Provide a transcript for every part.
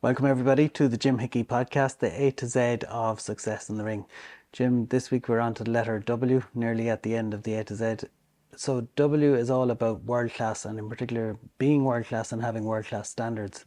Welcome everybody to the Jim Hickey podcast, the A to Z of success in the ring. Jim, this week we're on to the letter W, nearly at the end of the A to Z. So W is all about world class, and in particular being world class and having world class standards.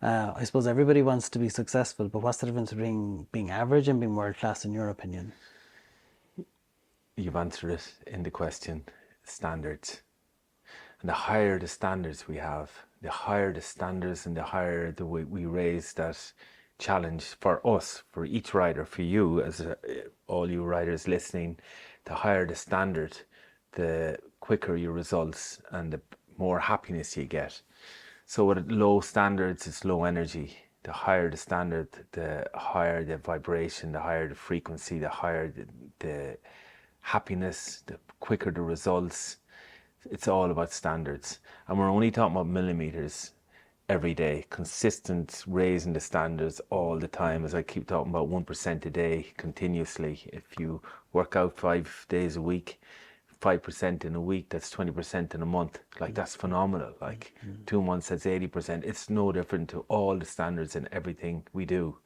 I suppose everybody wants to be successful, but what's the difference between being average and being world class in your opinion? You've answered it in the question, standards. And the higher the standards we have, the higher the standards and the higher the way we raise that challenge for us, for each rider, for you, as all you riders listening, the higher the standard, the quicker your results and the more happiness you get. So with low standards, it's low energy. The higher the standard, the higher the vibration, the higher the frequency, the higher the happiness, the quicker the results. It's all about standards. And we're only talking about millimeters every day, consistent raising the standards all the time, as I keep talking about 1% a day continuously. If you work out 5 days a week, 5% in a week, that's 20% in a month. Like, that's phenomenal. Like 2 months, that's 80%. It's no different to all the standards in everything we do.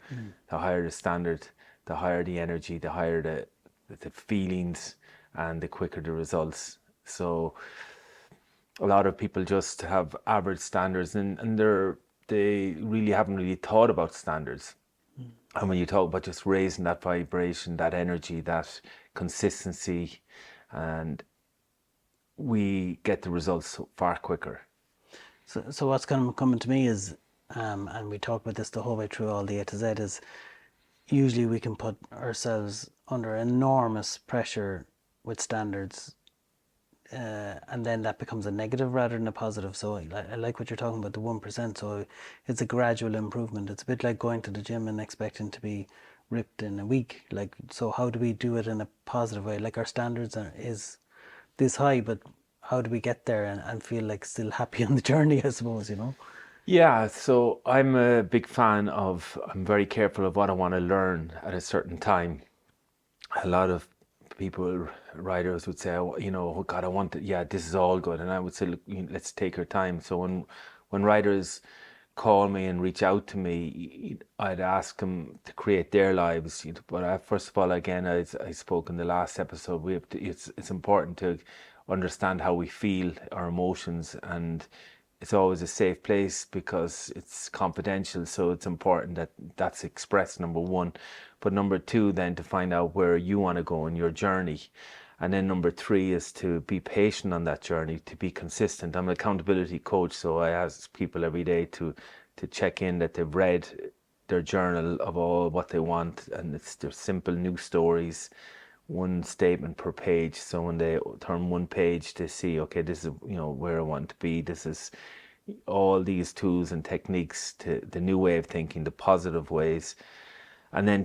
The higher the standard, the higher the energy, the higher the feelings, and the quicker the results. So a lot of people just have average standards, and they really haven't really thought about standards. And when you talk about just raising that vibration, that energy, that consistency, and we get the results far quicker. So what's coming to me is, and we talk about this the whole way through all the A to Z, is usually we can put ourselves under enormous pressure with standards, and then that becomes a negative rather than a positive. So I like what you're talking about, the 1%. So it's a gradual improvement. It's a bit like going to the gym and expecting to be ripped in a week. Like, so how do we do it in a positive way? Like, our standards is this high, but how do we get there and feel like still happy on the journey, I suppose, Yeah, so I'm a big fan of, I'm very careful of what I want to learn at a certain time. A lot of people, writers would say, "Oh, oh God, I want it. Yeah, this is all good." And I would say, look, let's take our time. So when writers call me and reach out to me, I'd ask them to create their lives. But first of all, again, I spoke in the last episode, it's important to understand how we feel, our emotions, and it's always a safe place because it's confidential. So it's important that that's expressed, number one. But number two, then, to find out where you want to go in your journey. And then number three is to be patient on that journey, to be consistent. I'm an accountability coach, so I ask people every day to check in that they've read their journal of all what they want, and it's their simple news stories, one statement per page. So when they turn one page, they see, okay, this is where I want to be. This is all these tools and techniques, to the new way of thinking, the positive ways. And then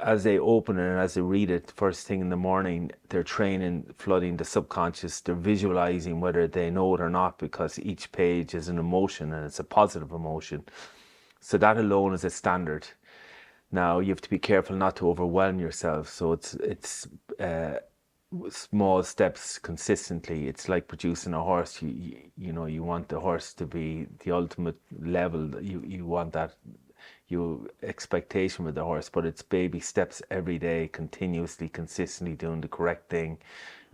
as they open it and as they read it first thing in the morning, they're training, flooding the subconscious. They're visualizing, whether they know it or not, because each page is an emotion and it's a positive emotion. So that alone is a standard. Now you have to be careful not to overwhelm yourself. So it's small steps consistently. It's like producing a horse. You want the horse to be the ultimate level. You want that expectation with the horse, but it's baby steps every day, continuously, consistently doing the correct thing.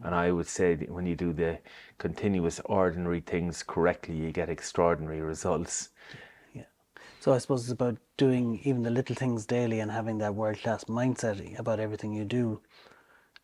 And I would say that when you do the continuous ordinary things correctly, you get extraordinary results. Yeah. So I suppose it's about doing even the little things daily and having that world-class mindset about everything you do,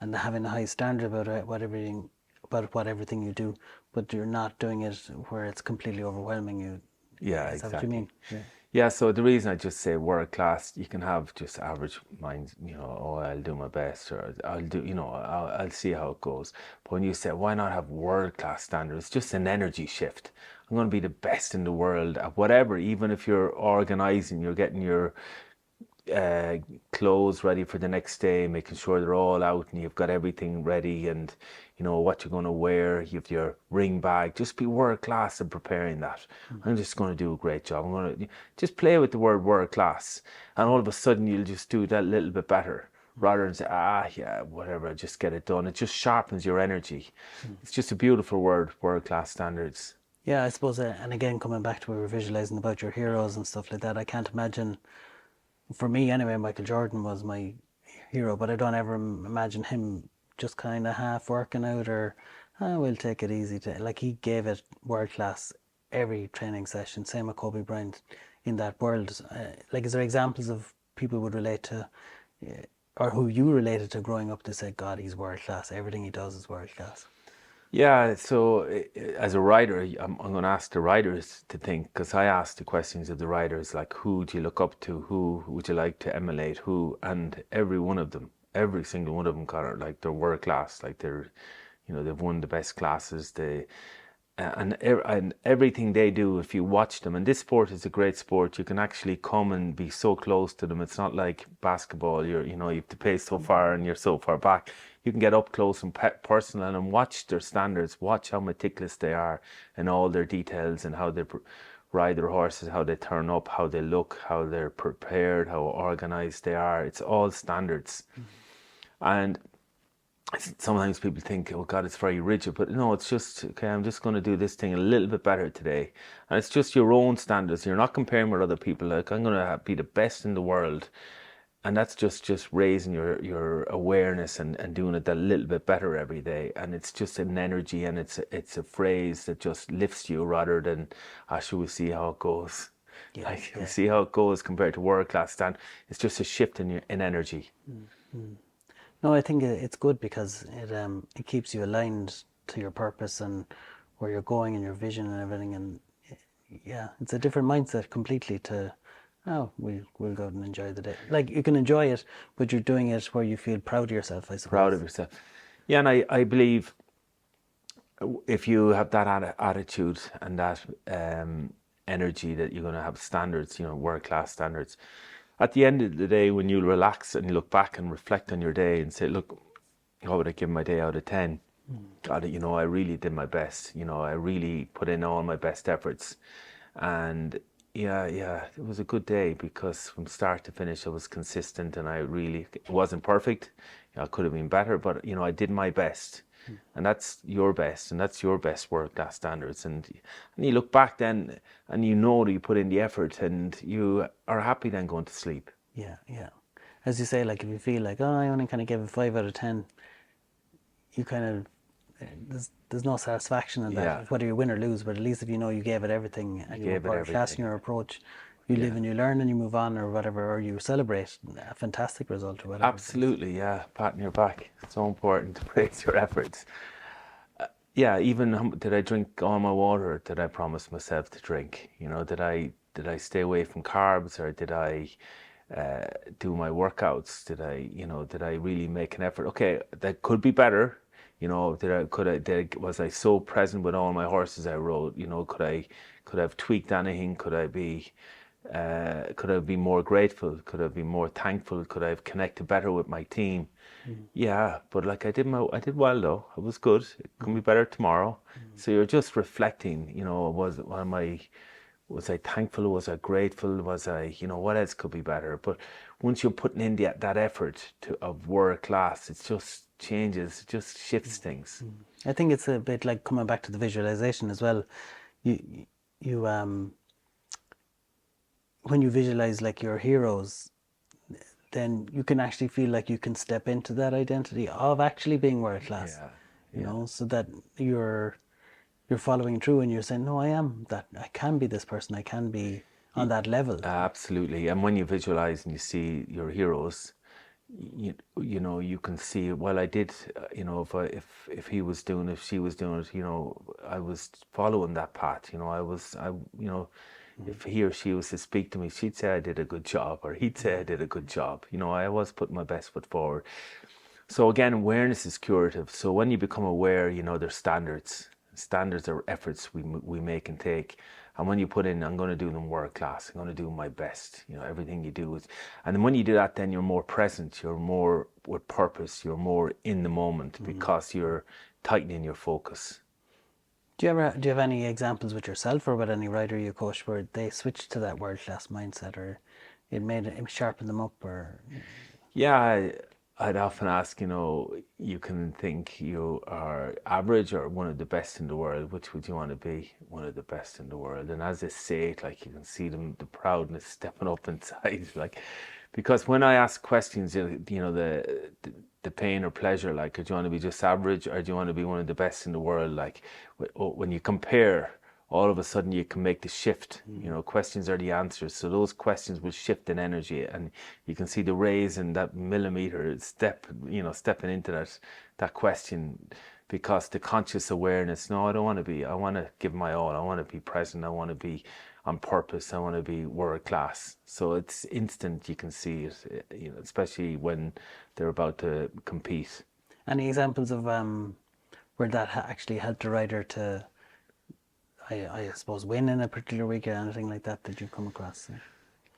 and having a high standard about what everything you do, but you're not doing it where it's completely overwhelming you. Yeah, Is that what you exactly. mean? Yeah. Yeah, so the reason I just say world class, you can have just average minds, oh, I'll do my best, or I'll do, I'll see how it goes. But when you say, why not have world class standards? It's just an energy shift. I'm going to be the best in the world at whatever, even if you're organizing, you're getting your clothes ready for the next day, making sure they're all out and you've got everything ready, and what you're going to wear, you have your ring bag. Just be world class in preparing that. I'm just going to do a great job. I'm going to just play with the word world class, and all of a sudden you'll just do that little bit better, rather than say, yeah, whatever, just get it done. It just sharpens your energy. It's just a beautiful word, world class standards. Yeah, I suppose, and again, coming back to where we're visualizing about your heroes and stuff like that, I can't imagine, for me anyway, Michael Jordan was my hero, but I don't ever imagine him just kind of half working out or, we'll take it easy. Like, he gave it world class every training session, same with Kobe Bryant in that world. Like, is there examples of people would relate to, or who you related to growing up to say, God, he's world class, everything he does is world class? Yeah, so as a writer, I'm going to ask the writers to think, because I ask the questions of the writers, like, who do you look up to? Who would you like to emulate? Who? And every one of them, every single one of them, Connor, like they're world class, like they're, they've won the best classes. And everything they do, if you watch them, and this sport is a great sport, you can actually come and be so close to them. It's not like basketball. You have to pay so far and you're so far back. You can get up close and personal and watch their standards, watch how meticulous they are and all their details and how they ride their horses, how they turn up, how they look, how they're prepared, how organized they are. It's all standards. And sometimes people think, oh God, it's very rigid, but no, it's just, okay, I'm just going to do this thing a little bit better today. And it's just your own standards. You're not comparing with other people. Like, I'm going to be the best in the world. And that's just raising your awareness and doing it a little bit better every day. And it's just an energy, and it's a phrase that just lifts you rather than, shall we see how it goes. Yeah, Like, we yeah. see how it goes compared to world class stand. It's just a shift in energy. No, I think it's good because it keeps you aligned to your purpose and where you're going and your vision and everything. And yeah, it's a different mindset completely to, oh, we'll go out and enjoy the day. Like, you can enjoy it, but you're doing it where you feel proud of yourself, I Proud suppose. of yourself. Yeah, and I believe if you have that attitude and that energy, that you're going to have standards, world class standards. At the end of the day, when you relax and you look back and reflect on your day and say, look, what would I give my day out of 10? God, I really did my best. I really put in all my best efforts. And yeah, it was a good day because from start to finish, I was consistent and it wasn't perfect. I could have been better, but I did my best. And that's your best, and that's your best world class standards. And you look back then, and that you put in the effort, and you are happy then going to sleep. Yeah, yeah. As you say, like, if you feel like, oh, I only kind of gave it 5 out of 10, you kind of, there's no satisfaction in Yeah, that, whether you win or lose. But at least if you know you gave it everything you and you were gave it world class in everything. your approach, you Yeah, live and you learn and you move on or whatever, or you celebrate a fantastic result or whatever it is. absolutely. Yeah, patting your back. It's so important to praise your efforts. Yeah, even did I drink all my water? Or did I promise myself to drink? Did I stay away from carbs, or did I do my workouts? Did I really make an effort? Okay, that could be better. Was I so present with all my horses I rode? Could I have tweaked anything? Could I be more grateful? Could I be more thankful? Could I have connected better with my team? Yeah, but like I did well though. It was good. It can be better tomorrow. So you're just reflecting. Was I thankful? Was I grateful? What else could be better? But once you're putting in that effort of world class, it just changes. It just shifts things. I think it's a bit like coming back to the visualization as well. You when you visualize like your heroes, then you can actually feel like you can step into that identity of actually being world class, Yeah, you yeah. know, so that you're following through and you're saying, no, I am that, I can be this person, I can be on that level. Absolutely. And when you visualize and you see your heroes, you can see, well, I did, if he was doing it, if she was doing it, I was following that path. If he or she was to speak to me, she'd say I did a good job, or he'd say I did a good job. I was putting my best foot forward. So again, awareness is curative. So when you become aware, there's standards. Standards are efforts we make and take. And when you put in, I'm going to do them world class. I'm going to do my best. Everything you do is, and then when you do that, then you're more present. You're more with purpose. You're more in the moment because you're tightening your focus. Do you have any examples with yourself or with any rider you coach where they switched to that world class mindset, or it sharpened them up, or? Yeah, I'd often ask, you can think you are average or one of the best in the world. Which would you want to be? One of the best in the world. And as they say it, like you can see them, the proudness stepping up inside, like, because when I ask questions, the pain or pleasure, like, do you want to be just average or do you want to be one of the best in the world? Like, when you compare, all of a sudden you can make the shift. Questions are the answers, so those questions will shift in energy, and you can see the raise in that millimeter step, stepping into that question, because the conscious awareness, no, I want to give my all, I want to be present, I want to be on purpose, I want to be world class. So it's instant, you can see it, especially when they're about to compete. Any examples of where that actually helped a rider to, I suppose, win in a particular week or anything like that you come across?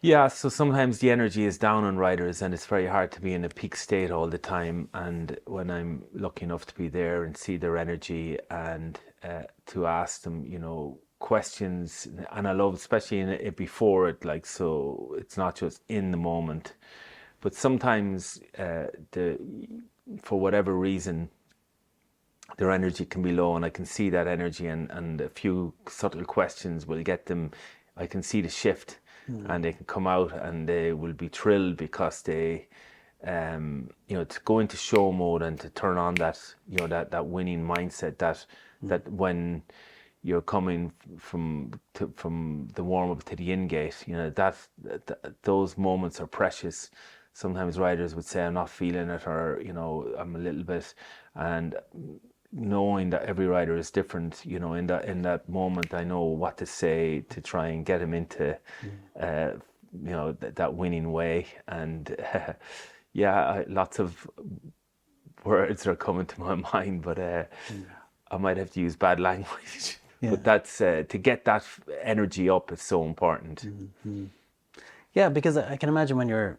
Yeah, so sometimes the energy is down on riders and it's very hard to be in a peak state all the time. And when I'm lucky enough to be there and see their energy and to ask them, questions, and I love, especially in it before it, like, so it's not just in the moment, but sometimes for whatever reason, their energy can be low, and I can see that energy, and a few subtle questions will get them. I can see the shift, and they can come out and they will be thrilled because they, to go into show mode and to turn on that, that winning mindset, that when you're coming from the warm up to the in gate, that those moments are precious. Sometimes riders would say, I'm not feeling it, or I'm a little bit, and knowing that every rider is different, in that moment, I know what to say to try and get him into, that winning way. And yeah, lots of words are coming to my mind, but I might have to use bad language. Yeah. But that's to get that energy up is so important. Yeah, because I can imagine when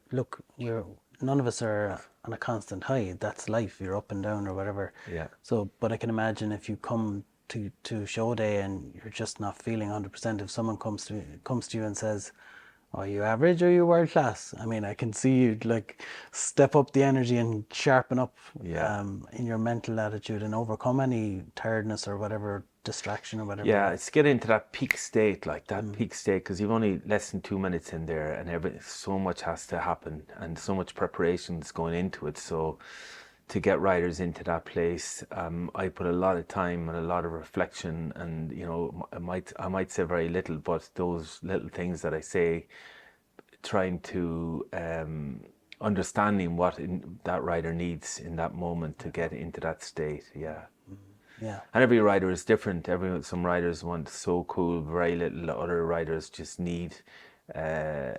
none of us are on a constant high. That's life. You're up and down or whatever. Yeah. So, but I can imagine if you come to show day and you're just not feeling 100%, if someone comes to you and says, "Are you average or are you world class?" I mean, I can see you like step up the energy and sharpen up Yeah. in your mental attitude and overcome any tiredness or whatever distraction or whatever. Yeah, it's getting into that peak state, like that peak state, because you've only less than 2 minutes in there, and so much has to happen, and so much preparation's going into it. So, to get riders into that place, I put a lot of time and a lot of reflection, and I might say very little, but those little things that I say, trying to understanding what that rider needs in that moment to get into that state. Yeah. Yeah. And every rider is different. Some riders want so cool, very little. Other riders just need a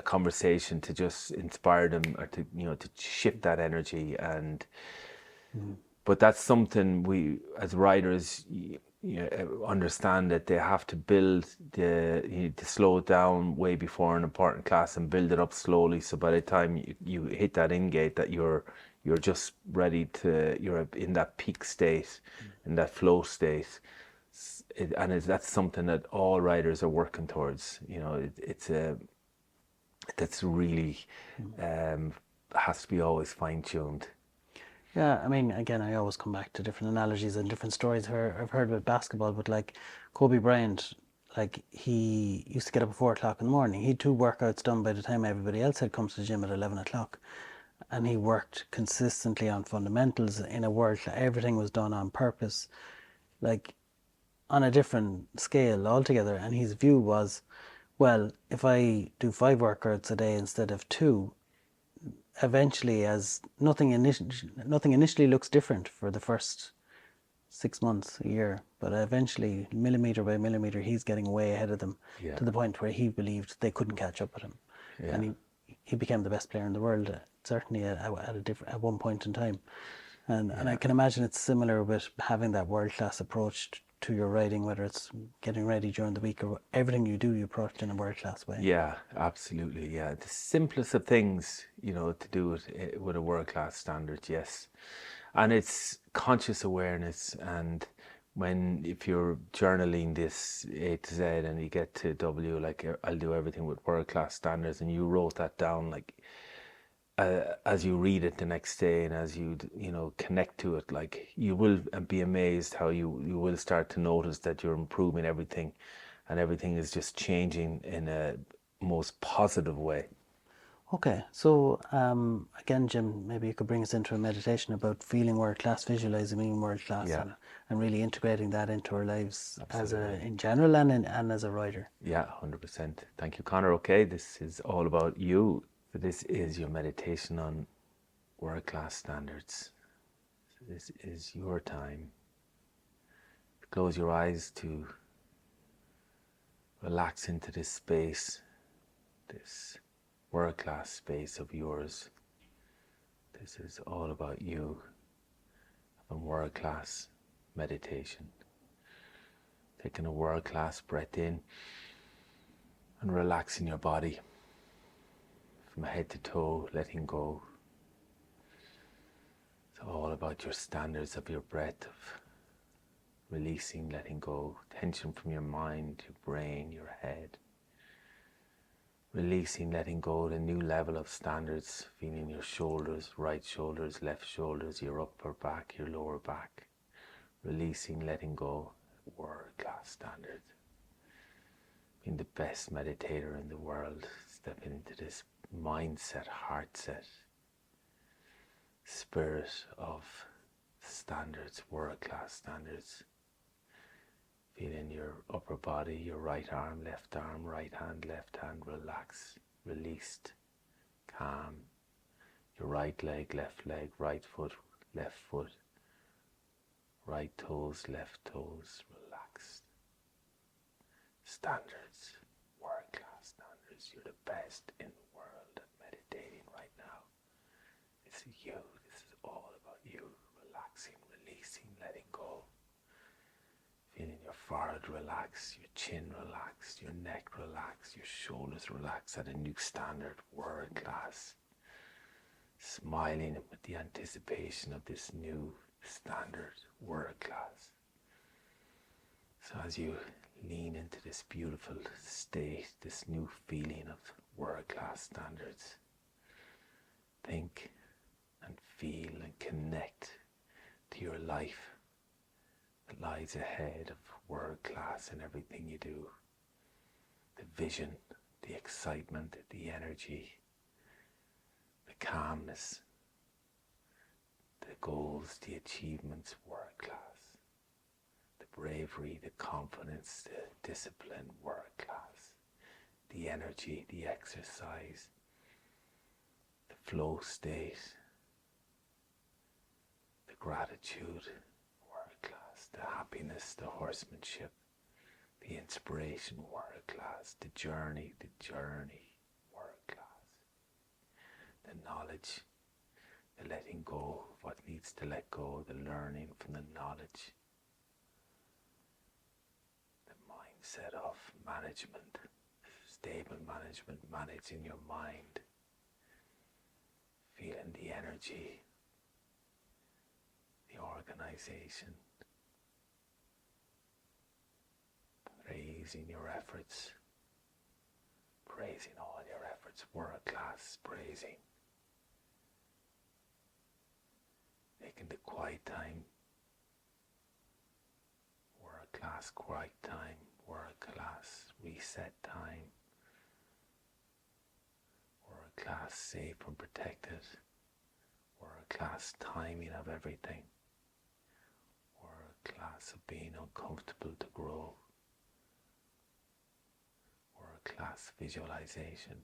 conversation to just inspire them, or to shift that energy. And but that's something we, as riders, understand that they have to build you need to slow it down way before an important class and build it up slowly. So by the time you hit that in gate, that you're just ready you're in that peak state, in that flow state. That's something that all riders are working towards. That's really has to be always fine tuned. Yeah, I mean, again, I always come back to different analogies and different stories I've heard with basketball, but like Kobe Bryant, like he used to get up at 4 o'clock in the morning. He had 2 workouts done by the time everybody else had come to the gym at 11 o'clock. And he worked consistently on fundamentals in a world that everything was done on purpose, like on a different scale altogether. And his view was, well, if I do 5 workouts a day instead of 2, eventually, as nothing initially looks different for the first 6 months, a year, but eventually, millimeter by millimeter, he's getting way ahead of them, Yeah. to the point where he believed they couldn't catch up with him. Yeah. And he became the best player in the world, certainly at one point in time. And I can imagine it's similar with having that world class approach to your riding, whether it's getting ready during the week or everything you do, you approach in a world class way. Yeah, absolutely. Yeah, the simplest of things, to do it with a world class standard. Yes, and it's conscious awareness. And if you're journaling this A to Z and you get to W, like, I'll do everything with world class standards, and you wrote that down, like, as you read it the next day and as you connect to it, like you will be amazed how you will start to notice that you're improving everything, and everything is just changing in a most positive way. Okay, so again, Jim, maybe you could bring us into a meditation about feeling world class, visualizing being world class, Yeah. and really integrating that into our lives Absolutely. in general and as a writer. Yeah, 100%. Thank you, Connor. Okay, this is all about you. So this is your meditation on world class standards. So this is your time. Close your eyes to relax into this space, this world class space of yours. This is all about you, and world class meditation. Taking a world class breath in and relaxing your body from head to toe, letting go. It's all about your standards of your breath, of releasing, letting go, tension from your mind, your brain, your head. Releasing, letting go, the new level of standards, feeling your shoulders, right shoulders, left shoulders, your upper back, your lower back. Releasing, letting go, world class standards. Being the best meditator in the world, stepping into this mindset, heart set, spirit of standards, world class standards. Feeling your upper body, your right arm, right hand, left hand, relax, released, calm. Your right leg, right foot, left foot, right toes, left toes, relaxed. Standards, world class standards. You're the best in the world at meditating right now. This is you. This is all about you. Relaxing, releasing, letting go. Feeling your forehead relax, your chin relax, your neck relax, your shoulders relax at a new standard, world class. Smiling with the anticipation of this new standard, world class. So as you lean into this beautiful state, this new feeling of world class standards, think and feel and connect to your life that lies ahead of world class in everything you do. The vision, the excitement, the energy, the calmness, the goals, the achievements, world class. The bravery, the confidence, the discipline, world class. The energy, the exercise, the flow state, the gratitude, world class. The happiness, the horsemanship, the inspiration, world class. The journey, world class. The knowledge, the letting go of what needs to let go, the learning from the knowledge. The mindset of management, stable management, managing your mind. Feeling the energy, the organization. Praising your efforts. Praising all your efforts, world class praising. Taking the quiet time, world class quiet time, world class reset time, world class safe and protected, world class timing of everything, world class of being uncomfortable to grow, world class visualization.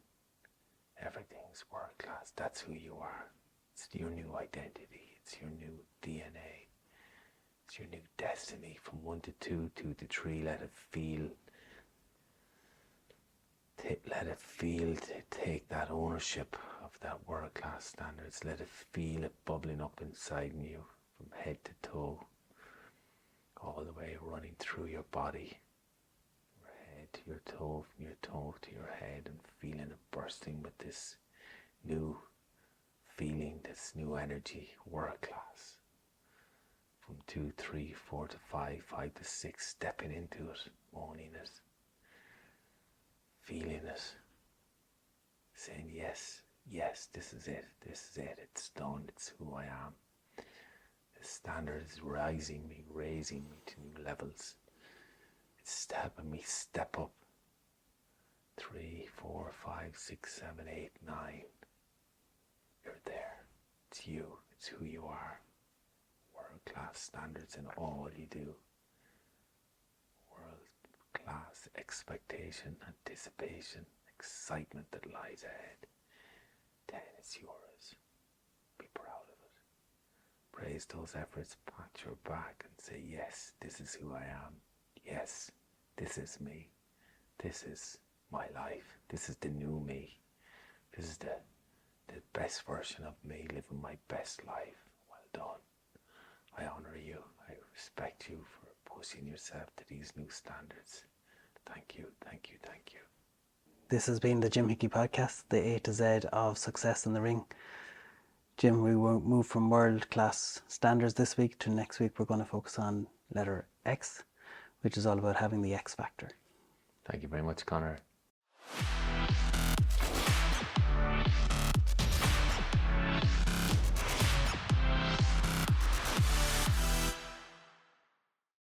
Everything's world class. That's who you are. It's your new identity. It's your new DNA. It's your new destiny from 1 to 2, 2 to 3. Let it feel. Let it feel to take that ownership of that world class standards. Let it feel it bubbling up inside you from head to toe, all the way running through your body, your head to your toe, from your toe to your head, and feeling it bursting with this new feeling, this new energy, world class. From 2, 3, 4 to 5, 5 to 6, stepping into it, owning it, feeling it, saying yes, yes, this is it. This is it. It's done. It's who I am. The standard is raising me to new levels. It's helping me step up. 3, 4, 5, 6, 7, 8, 9. You're there. It's you. It's who you are. World-class standards in all you do. World-class expectation, anticipation, excitement that lies ahead. Then it's yours. Be proud of it. Praise those efforts, pat your back and say, yes, this is who I am. Yes, this is me. This is my life. This is the new me. This is the best version of me, living my best life. Well done. I honour you. I respect you for pushing yourself to these new standards. Thank you, thank you, thank you. This has been the Jim Hickey Podcast, the A to Z of success in the ring. Jim, we will move from world-class standards this week to next week. We're going to focus on letter X, which is all about having the X factor. Thank you very much, Connor.